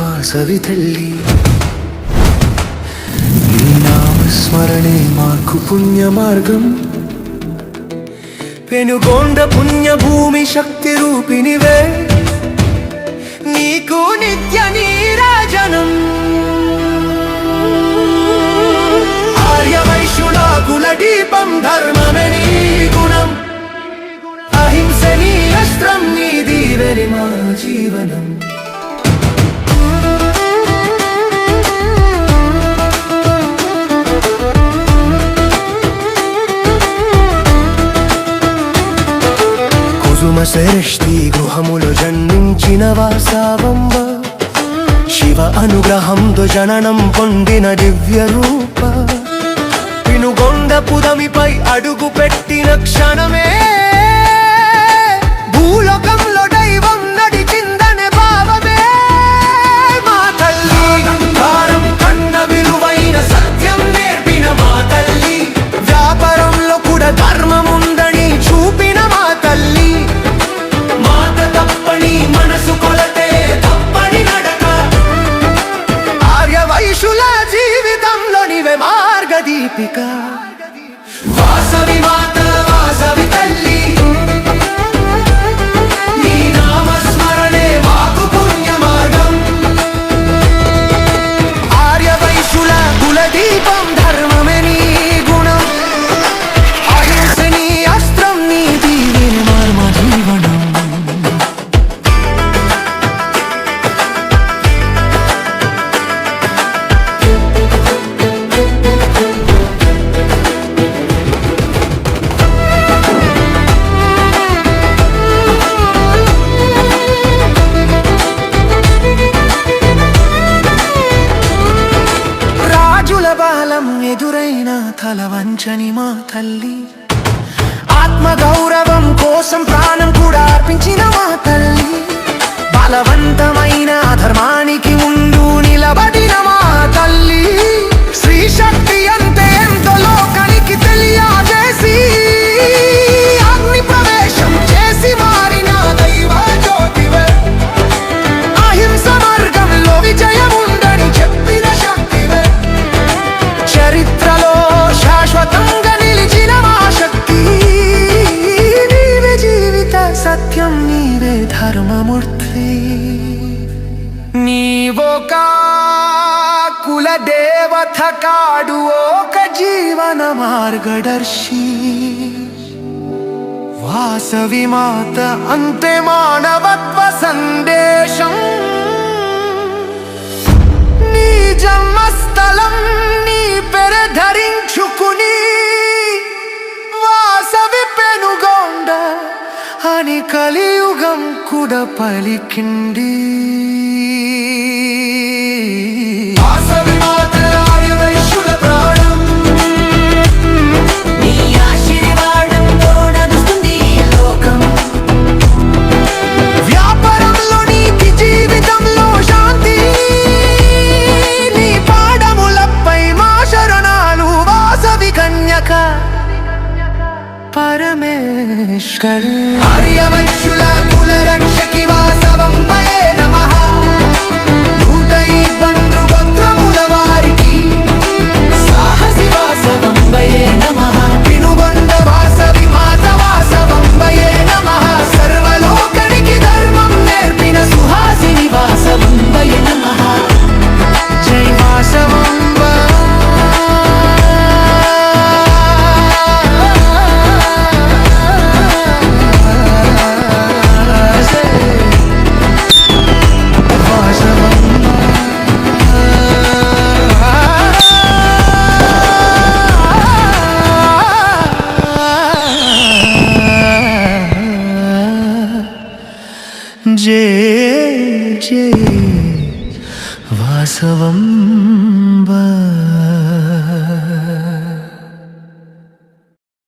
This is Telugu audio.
వాసవి తల్లి నీ నామస్మరణే మాకు పుణ్య మార్గం పెనుగొండ పుణ్యభూమి శక్తి రూపిణివే నీకు నిత్య నీరాజనం ఆర్యవైశ్యుల కులదీపం ధర్మమే నీ గుణం అహింస నీ అస్త్రం నీ దీవెని మా జీవనం కుసుమశ్రేష్ఠి గృహములు జన్మించిన వాసవంబ శివ అనుగ్రహంతో జననం పొందిన దివ్య రూప పెనుగొండ పుదమిపై అడుగు పెట్టిన క్షణమే భూలోకంలో దైవం నడిచిందనే భావమే మా తల్లి బంగారం కన్న విలువైన సత్యం నేర్పిన మా తల్లి వ్యాపారంలో కూడా ధర్మం ఉందని చూపిన మా తల్లి మాట తప్పని మనసు కొలతే తప్పని నడక ఆర్యవైశ్యుల జీవితంలో నీవే మార్గదీపిక వాసవి మాత వాసవి తల్లి నీ నామస్మరణే మాకు పుణ్య మార్గం ఆర్యవైశ్యుల కులదీపం ధర్మమే నీ గుణం అహింస నీ అస్త్రం నీ దీవెని మర్మ జీవనం ఎదురైన తల వంచని మా తల్లి ఆత్మగౌరవం కోసం ప్రాణం కూడా అర్పించిన మా తల్లి బలవంతమైన ధర్మానికి ముందు నిలబడిన మా తల్లి శ్రీ శక్తి అంటే ఎంతో లోకానికి తెలియజేసి అగ్ని ప్రవేశం చేసి మారిన దైవ జ్యోతివే అహింస మార్గంలో విజయం ఉందని చెప్పిన శక్తివే చరిత్రలో శాశ్వతంగా నిలిచిన మా శక్తి నీవే జీవిత సత్యం నీవే ధర్మమూర్తి నీవొక కులదేవత కాడు ఒక జీవన మార్గదర్శి వాసవి మాత అంతే మానవత్వ సందేశం నీ జన్మస్థలం నీ పెర ధరించుకుని వాసవి పెనుగొండ అని కలియుగం కూడా పలికింది వాసవి మాత ఆర్యవైశ్యుల ప్రాణం నీ ఆశీర్వాదంతో నడుస్తుంది ఈ లోకం వ్యాపారంలో నీతి జీవితంలో శాంతి నీ పాదములపై మా శరణాలు వాసవి కన్యక పరమేశ్వరి ఆర్యవైశ్యుల కుల రక్షకి వాసవంబయే నమః నూటై బంధు గోత్రముల వారికి సాహసి వాసవంబయే నమః పెనుగొండ వాసవి మాత వాసవంబయే నమః సర్వలోకానికి ధర్మం నేర్పిన సుహాసిని వాసవంబయే నమః జై వాసవంబ జయ జయ వాసవం